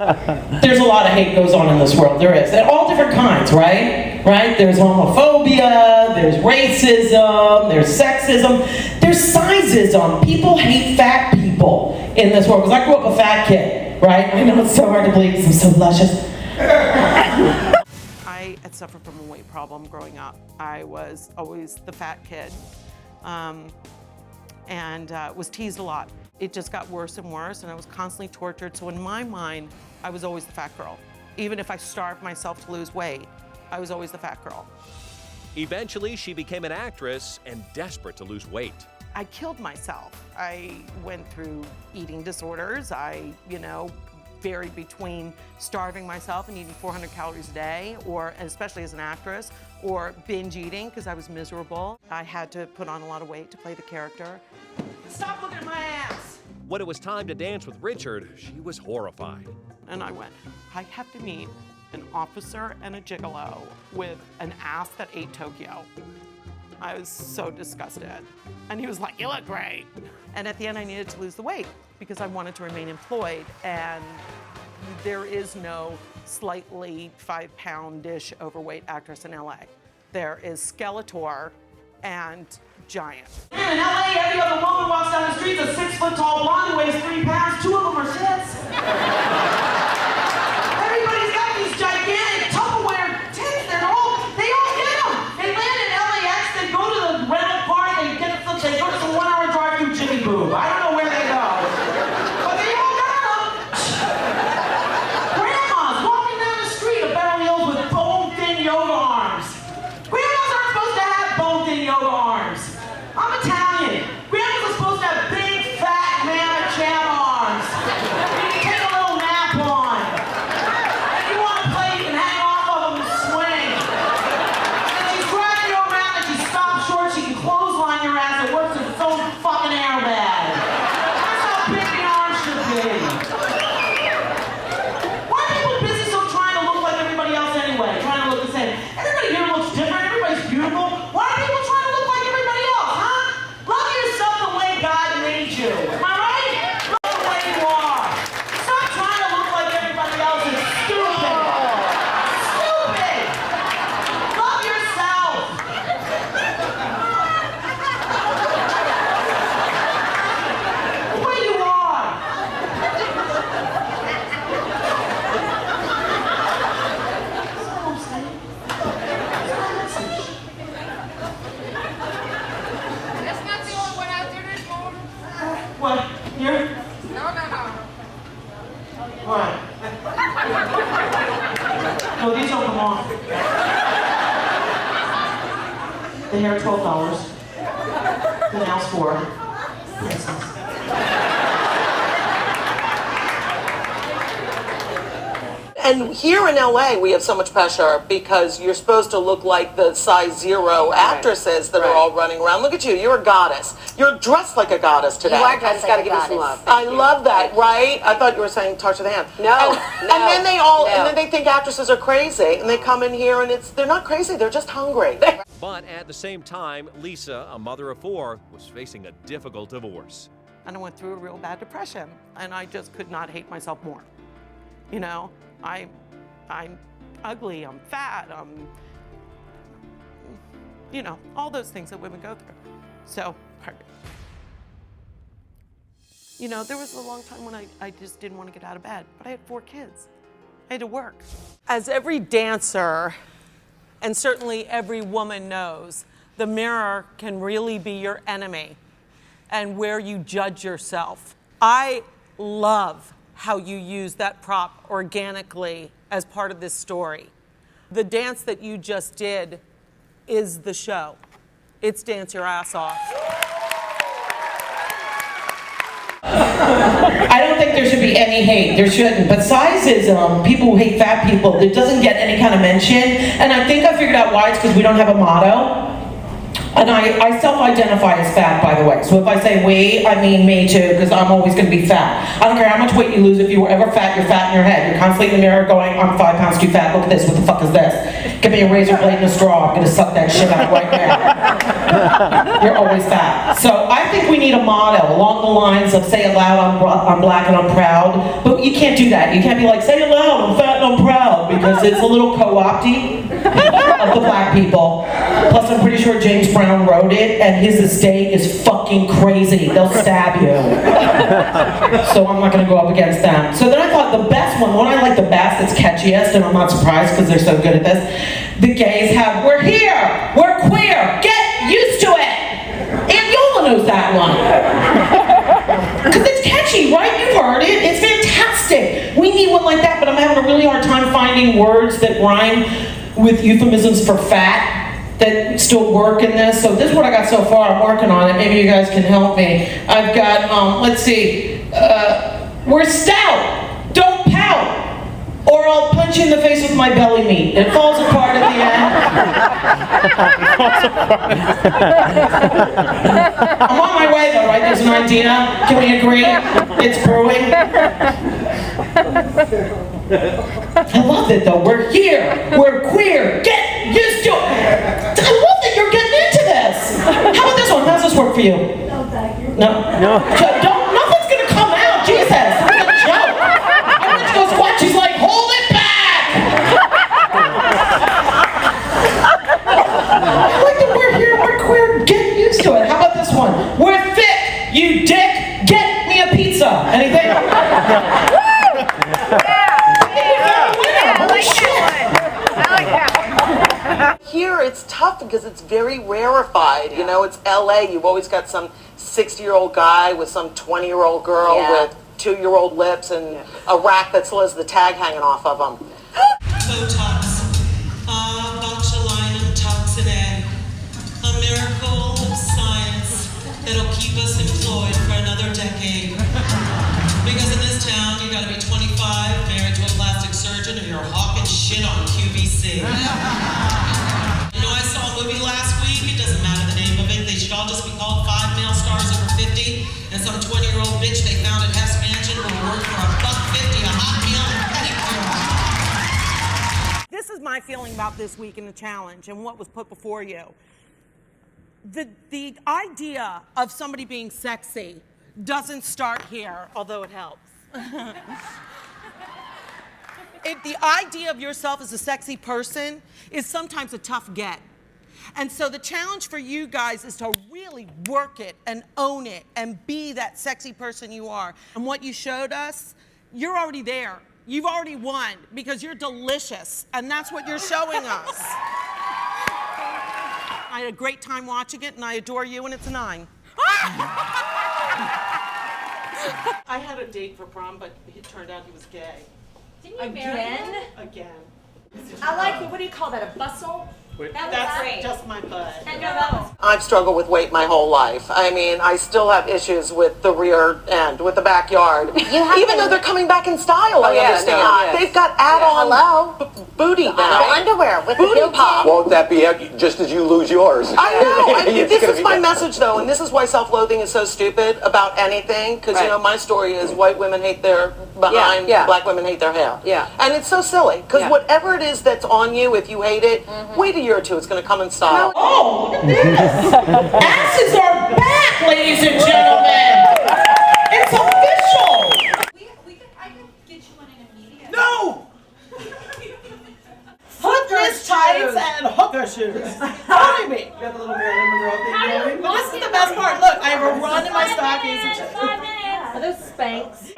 There's a lot of hate goes on in this world, there is. And all different kinds, right? Right? There's homophobia, there's racism, there's sexism, there's sizeism. People hate fat people in this world. Because I grew up a fat kid, right? I know it's so hard to believe because I'm so luscious. I had suffered from a weight problem growing up. I was always the fat kid and was teased a lot. It just got worse and worse, and I was constantly tortured. So in my mind, I was always the fat girl. Even if I starved myself to lose weight, I was always the fat girl. Eventually, she became an actress and desperate to lose weight. I killed myself. I went through eating disorders. I, varied between starving myself and eating 400 calories a day, or especially as an actress, or binge eating because I was miserable. I had to put on a lot of weight to play the character. Stop looking at my ass! When it was time to dance with Richard, she was horrified. And I went, I have to meet an officer and a gigolo with an ass that ate Tokyo. I was so disgusted. And he was like, you look great. And at the end, I needed to lose the weight because I wanted to remain employed. And there is no slightly 5-pound-ish overweight actress in LA. There is Skeletor and Giant. Man, in LA, every other woman walks down the street is a 6-foot-tall blonde who weighs 3 pounds. 2 of them are shits. Everybody's got these gigantic Tupperware tits. They all get them. They land in LAX, they go to the rental car, they go to some 1-hour drive through Jimmy Boo. I don't know where they go. But they all got them. Grandmas walking down the street of Beverly Hills with bone-thin yoga arms. Grandmas aren't supposed to have bone-thin yoga arms. I'm Italian. Grandmas are supposed to have big, fat, mamma jamma arms. You can take a little nap on. If you want to play, you can hang off of them and swing. And she's dragging you around and she stops short, she can clothesline your ass. It works as its own fucking airbag. That's how big the arms should be. Why are people busy so trying to look like everybody else anyway? Trying to look the same. Everybody here looks different. Everybody's beautiful. Why are people trying to look like everybody else, huh? Love yourself the way God made you. Am I right? Love the way you are. Stop trying to look like everybody else. It's stupid. Stupid. Love yourself. The way you are. That's all I'm saying. That's my message. That's not the only one out there this morning. What? Here? No. What? No, these don't come off. The hair $12. The nails $4. Princess. And here in LA, we have so much pressure because you're supposed to look like the size 0 actresses that are all running around. Look at you, you're a goddess. You're dressed like a goddess today. You are dressed like a goddess. I love that, right? I thought you were saying touch of the hand. No, and then and then they think actresses are crazy, and they come in here and they're not crazy, they're just hungry. But at the same time, Lisa, a mother of 4, was facing a difficult divorce. And I went through a real bad depression, and I just could not hate myself more. I'm ugly, I'm fat, all those things that women go through. So, there was a long time when I just didn't want to get out of bed, but I had 4 kids. I had to work. As every dancer, and certainly every woman knows, the mirror can really be your enemy and where you judge yourself. I love how you use that prop organically as part of this story. The dance that you just did is the show. It's dance your ass off. I don't think there should be any hate. There shouldn't. But sizeism, people who hate fat people, it doesn't get any kind of mention. And I think I figured out why. It's because we don't have a motto. And I self-identify as fat, by the way. So if I say we, I mean me too, because I'm always going to be fat. I don't care how much weight you lose. If you were ever fat, you're fat in your head. You're constantly in the mirror going, I'm 5 pounds too fat. Look at this. What the fuck is this? Give me a razor blade and a straw. I'm going to suck that shit out right now. You're always fat. So I think we need a motto along the lines of say it loud, I'm black and I'm proud. But you can't do that. You can't be like, say it loud, I'm fat and I'm proud, because it's a little co-opty of the black people. Plus I'm pretty sure James Brown wrote it and his estate is fucking crazy. They'll stab you. So I'm not gonna go up against them. So then I thought the best one I like the best, that's catchiest, and I'm not surprised because they're so good at this. The gays have, we're here, we're queer, get used to it. And Yola knows that one. Because it's catchy, right? You've heard it, it's fantastic. We need one like that, but I'm having a really hard time finding words that rhyme with euphemisms for fat that still work in this. So this is what I got so far. I'm working on it. Maybe you guys can help me. I've got, let's see, we're stout, don't pout, or I'll punch you in the face with my belly meat. It falls apart at the end. I'm on my way though, right? There's an idea. Can we agree? It's brewing. I love it though. We're here. We're queer. Get used to it. I love that you're getting into this. How about this one? How's this work for you? No, thank you. No? Nothing's gonna come out. Jesus. It's a joke. I went to go squat. She's like, hold it back. I like that we're here. We're queer. Get used to it. How about this one? We're thick. You dick. Get me a pizza. Anything? Here it's tough because it's very rarefied. You know, it's LA. You've always got some 60-year-old guy with some 20-year-old girl with 2-year-old lips and a rack that still has the tag hanging off of them. Botox, botulinum toxin A, a miracle of science that'll keep us employed for another decade. Because in this town, you gotta be 25, married to a plastic surgeon, or you're hawking shit on QVC. You know, I saw a movie last week, it doesn't matter the name of it, they should all just be called 5 male stars over 50, and some 20-year-old bitch they found at Hess Mansion will work for $1.50 a hot meal and pedicure. This is my feeling about this week in the challenge and what was put before you. The idea of somebody being sexy doesn't start here, although it helps. The idea of yourself as a sexy person is sometimes a tough get. And so the challenge for you guys is to really work it and own it and be that sexy person you are. And what you showed us, you're already there. You've already won because you're delicious, and that's what you're showing us. I had a great time watching it, and I adore you, and it's a 9. I had a date for prom, but it turned out he was gay. Didn't you marry him? Again. I like it. What do you call that? A bustle? That was great. Just my butt. And that was I've struggled with weight my whole life. I mean, I still have issues with the rear end, with the backyard. Even though they're coming back in style, I understand. no. They've got add-on booty now. Underwear with Booty the pop. Won't that be it just as you lose yours? I know. I mean, It's this gonna is be my that. message, though, and this is why self-loathing is so stupid about anything. Because you know, my story is white women hate their behind, black women hate their hair. And it's so silly because whatever it is that's on you, if you hate it, wait a year or two, it's going to come in style. Oh, look at this! Asses are back, ladies and gentlemen! It's official! I could get you one in a medium. No! Footless tights and hooker shoes. Follow me. Got the little Marilyn Monroe thing going. Well, this is the best part. Look, I have a run in my stockings. 5 minutes. Are those Spanx?